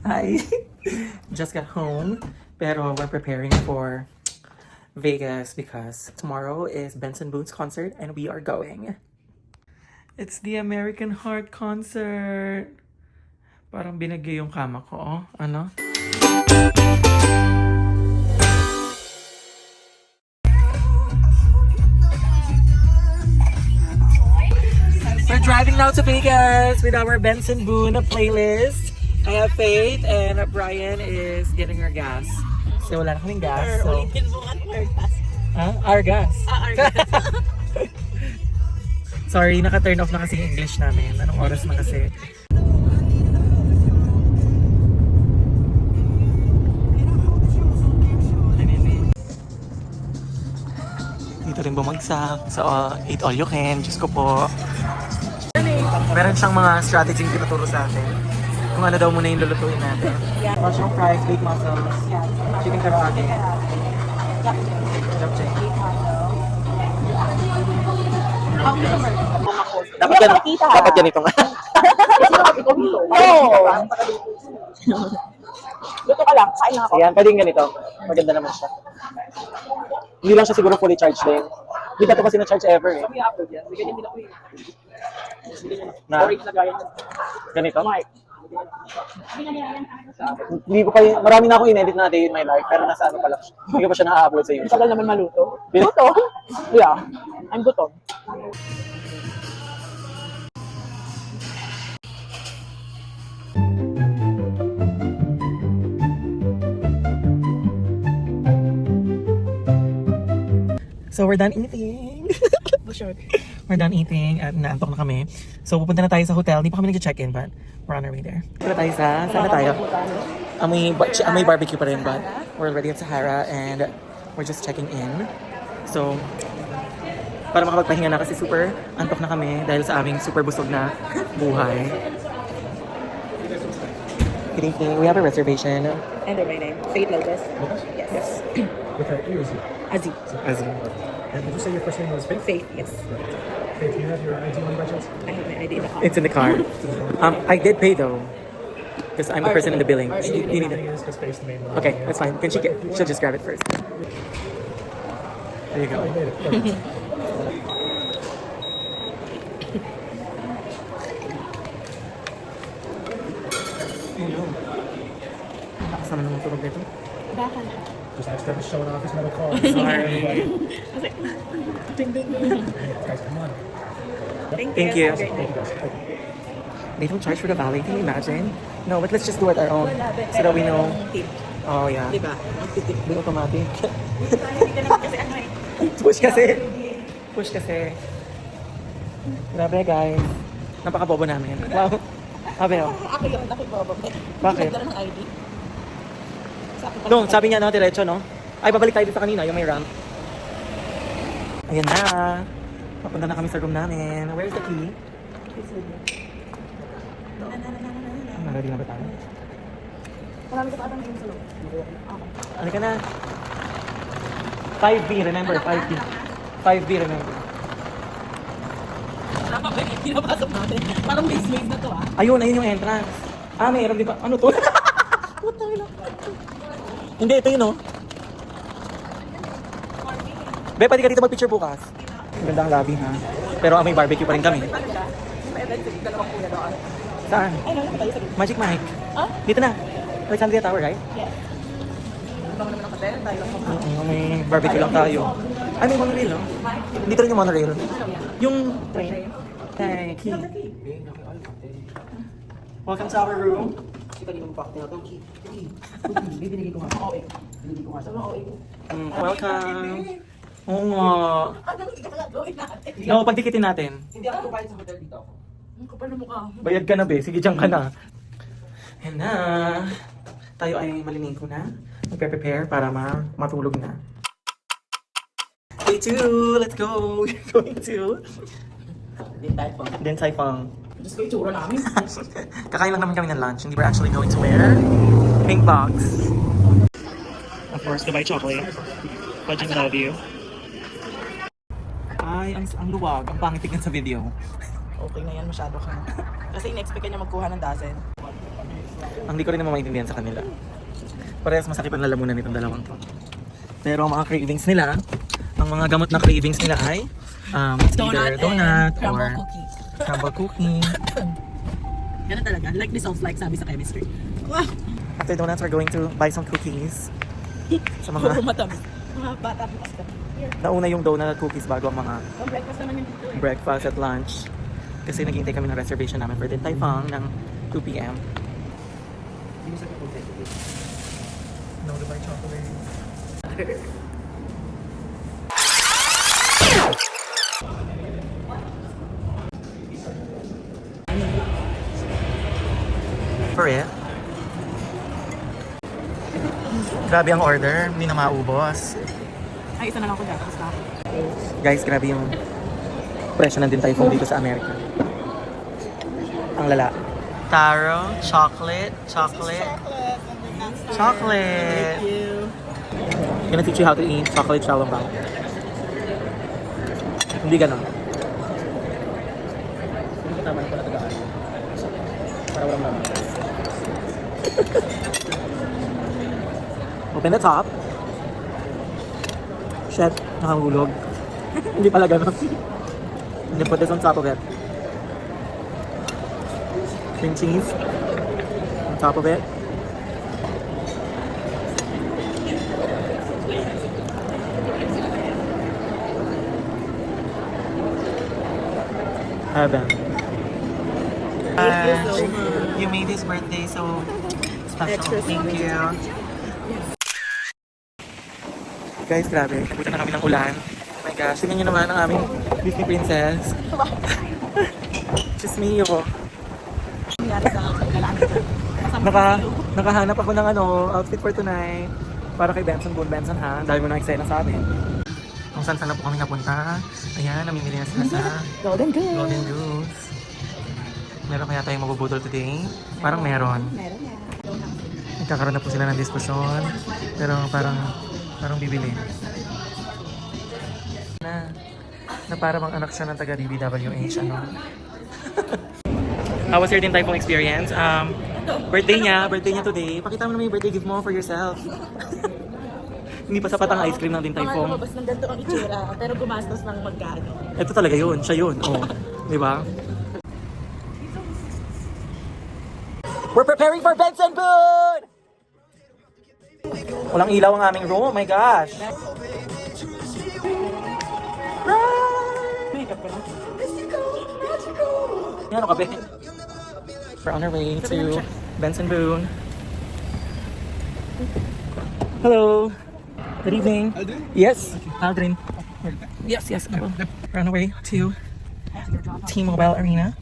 Hi. Just got home, pero we're preparing for Vegas because tomorrow is Benson Boone's concert and we are going. It's the American Heart concert. Parang binagay yung kama ko, oh. Ano? We're driving now to Vegas with our Benson Boone playlist. I have Faith and Brian is getting her gas. So wala na kaming gas. So... Our gas. Our gas. Sorry, naka-turn off na kasi yung English namin. Anong oras na kasi? Dito rin bumagsak. So, eat all you can. Diyos ko po. Meron siyang mga strategy yung tinuturo sa atin. Kung ano daw muna yung lulutuin natin. Mushroom fries, baked mussels, chicken karaage, japchae. Dapat ganito nga. No! Luto ka lang, kain na ako. Ayan, pwedeng ganito. Maganda naman siya. Hindi lang siya siguro fully charged din. Hindi ka ito kasi na-charge ever eh. Na? Ganito? Hindi ko pa marami na ako in-edit na day in my life, pero nasa ano pa lang siya. Hindi ko pa siya na-upload sa YouTube. Tagal naman maluto. Luto? Yeah. I'm gutom. So we're done eating. We're done eating at naantok na kami. So pupunta na tayo sa hotel. Hindi pa kami nag-check-in but we're on our way there. Punta tayo sa, saan na tayo? Amoy barbecue pa rin but we're already at Sahara and we're just checking in. So para makapagpahinga na kasi super antok na kami dahil sa aming super busog na buhay. Good evening. We have a reservation. Enter my name. Faith Lopez. Yes. With her ears. Aziz. And did you say your first name was Faith? Faith, yes. Faith, do you have your ID on you by chance? I have my ID in the car. It's in the car. I did pay though. Because I'm the person in the billing. You need The thing it. is, because Faith's the main one. Okay, that's fine. Can she get? She'll just grab it first. There you Oh, go. you made it. Perfect. Oh no. Nakasama naman tulog nito. Bakal. Just extra showing off his metal car. Sorry. Guys, come on. Thank you. Have a great Thank night. you guys. They don't charge for the valet. Can you imagine? No, but let's just do it our own. So that we know. Tip. Oh yeah. Diba? Tip. Di automatic. Hindi ka naman kasi ano eh. Push kasi. Push kasi. Grabe guys. Napakabobo namin. Wow. Sabi no. Ako yung nakipababit. Bakit? Nagdala ng ID. No, sabi niya no, diretso no. Ay, babalik tayo dito sa kanina, yung may ramp. Ayan na. Papunta na kami sa room namin. Where's the key? Ready na ba tayo? Marami ka pa atang sa loob. Ano ka na? 5B, remember? 5B. 5B, remember? Wala pa ba yung pinapasok natin? Parang base na to ah. Ayun, ayun yung entrance. Mayroon di ba? Ano to? Puta ina. Hindi, ito yun oh. Be, pwede ka dito mag-picture bukas. Ganda ang lobby ha. Pero may barbecue pa rin kami. May event sa dalawang kuya doon. Saan? Ay, nalang tayo sa Magic Mike. Ah? Dito na. Alexandria Tower, right? Yes. Ano naman ang hotel? Tayo lang kung May barbecue lang tayo. Ay, may monorail oh. Dito rin yung monorail. Yung train. Thank you. Welcome to our room. Kasi kanina mo cocktail. Don't keep. Bibinigay ko nga. Oo eh. Binigay ko nga. Sabi oo eh. Welcome. Oo nga. Ano hindi ka gagawin natin? No, pagtikitin natin. Hindi ako kumain sa hotel dito ako. Ang kapal na mukha. Bayad ka na be. Sige, dyan ka na. Ayan na. Tayo ay malinigo na. Magpe-prepare para matulog na. Day 2! Let's go! We're going to Din Tai Fung. Diyos ko, itsura namin. Kakain lang naman kami ng lunch. Hindi we're actually going to wear pink box. Of course, Dubai chocolate. Fudging love you. Ay, ang luwag. Ang pangit tignan sa video. Okay na yan, masyado ka. Kasi in-expect niya magkuha ng dozen. Ang di ko rin naman maintindihan sa kanila. Parehas masakit ang lalamunan nitong dalawang to. Pero ang mga cravings nila, ang mga gamot na cravings nila ay either donut or crumble cookie. Ganun talaga. Like dissolves like sabi sa chemistry. After donuts, we're going to buy some cookies. Sa mga Matamis. Mga bata po kasi. nauna yung donut at cookies bago ang mga Ang breakfast naman yung dito eh. breakfast at lunch. Kasi naghihintay kami ng reservation namin for Din Tai Fung ng 2 p.m. No, to buy chocolate. For it. Grabe ang order, hindi na maubos. Ay, isa na lang ako dyan. Tapos na ako. Guys, grabe yung presyo ng Din Tai Fung dito sa Amerika. Ang lala. Taro, chocolate. Chocolate. Gonna teach you how to eat chocolate xiaolongbao. Hindi ganon. Hindi ko tama na pala tagaan. Para walang laman. Open the top. Shit, nakahulog. Hindi pala ganon. And then put this on top of it. Cream cheese on top of it. Heaven. Thank you so much. You made his birthday so special. Extra Thank sweet. you. Guys, grabe. Nabutan na kami ng ulan. Oh my gosh. Tingnan nyo naman ang aming Disney princess. Just me, yo. Nangyari sa kalaan ko. Nakahanap ako ng outfit for tonight. Para kay Benson Boone. Benson ha. Dahil mo na eksena sa amin. Kung saan na po kami napunta. Ayan, namimili na sila sa Golden Goose. Golden Goose. Meron kaya tayong mabubudol today? Parang meron. Meron na. Nagkakaroon na po sila ng diskusyon. Pero parang bibili. Na para bang anak siya ng taga DBWH, ano? How was your Din Tai Fung experience? Birthday niya today. Pakita mo naman yung birthday gift mo for yourself. Hindi pa sapat ang ice cream ng Din Tai Mga Fung. lumabas ng ganito ang itsura, pero gumastos ng magkano. Ito talaga yun, siya yun. Oh, di ba? We're preparing for Benson Boone! Walang ilaw ang aming room, oh my gosh. Makeup ko lang. Ano ka, be? We're on our way to Benson Boone. Hello. Good evening. Aldrin? Yes, Aldrin. Yes. We're on our way to T-Mobile Arena.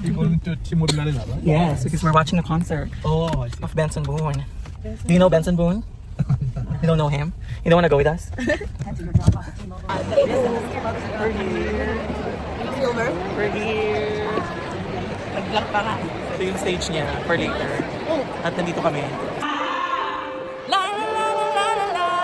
You're going to T-Mobile Arena, right? Yes, because we're watching a concert Oh, I see. of Benson Boone. Do you know Benson Boone? You don't know him? You don't want to go with us? We're here. Silver? We're here. Nag-vlog pa nga. Ito yung stage niya for later. At nandito kami. La la la la la la la.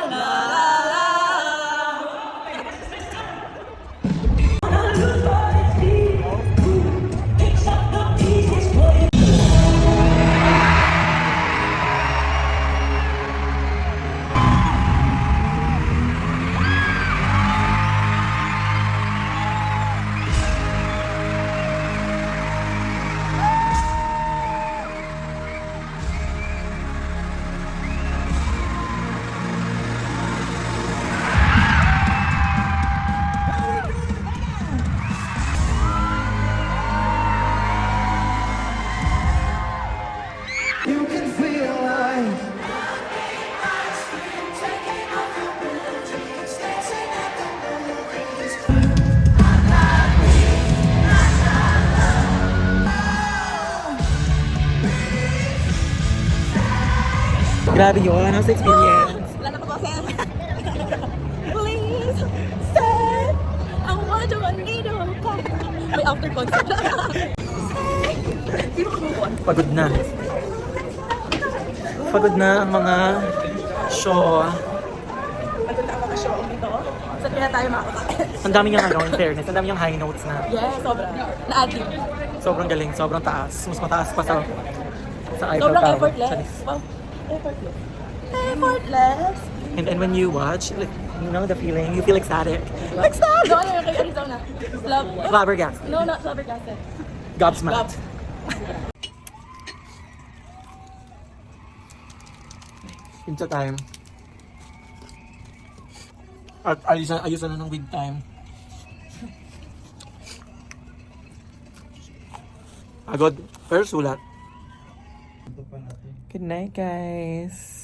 Grabe yun. How's the experience? Wala na ko ba, Sam? Please, stay. I want to need a may after concert. Pagod na. Pagod na ang mga show. Pagod na mga show dito. Saan kaya tayo makakatakin? Ang dami niyang in fairness. Ang dami niyang high notes na. Yes, sobra. Na-addict. Sobrang galing, sobrang taas. Mas mataas pa sa Sa Eiffel Sobrang Tower. effortless. Wow. Effortless. Effortless. And when you watch, like, you know the feeling, you feel ecstatic. Ecstatic! No, ano yung kay Arizona? Love. Flabbergasted. No, not flabbergasted. Gobsmacked. Pizza time. At ayusan na ng wig time. Agad. Pero sulat. Good night, guys.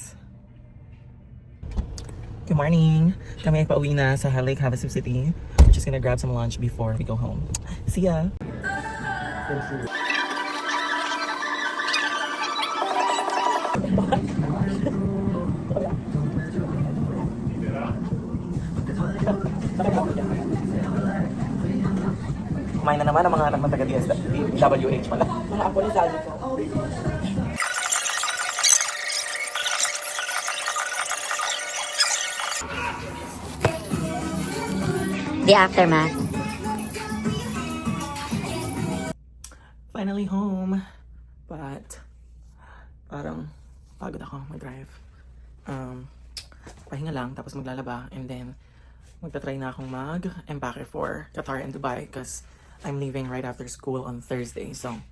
Good morning. Kami ay pauwi na sa Lake Havasu City. We're just gonna grab some lunch before we go home. See ya! Kumain na naman ang mga anak ng taga-DSWH pala. Mga apo ni Sally ko. The aftermath. Finally home. But, parang pagod ako mag-drive. Pahinga lang, tapos maglalaba. And then, magta-try na akong mag-empake for Qatar and Dubai because I'm leaving right after school on Thursday. So,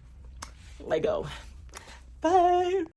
let go. Bye!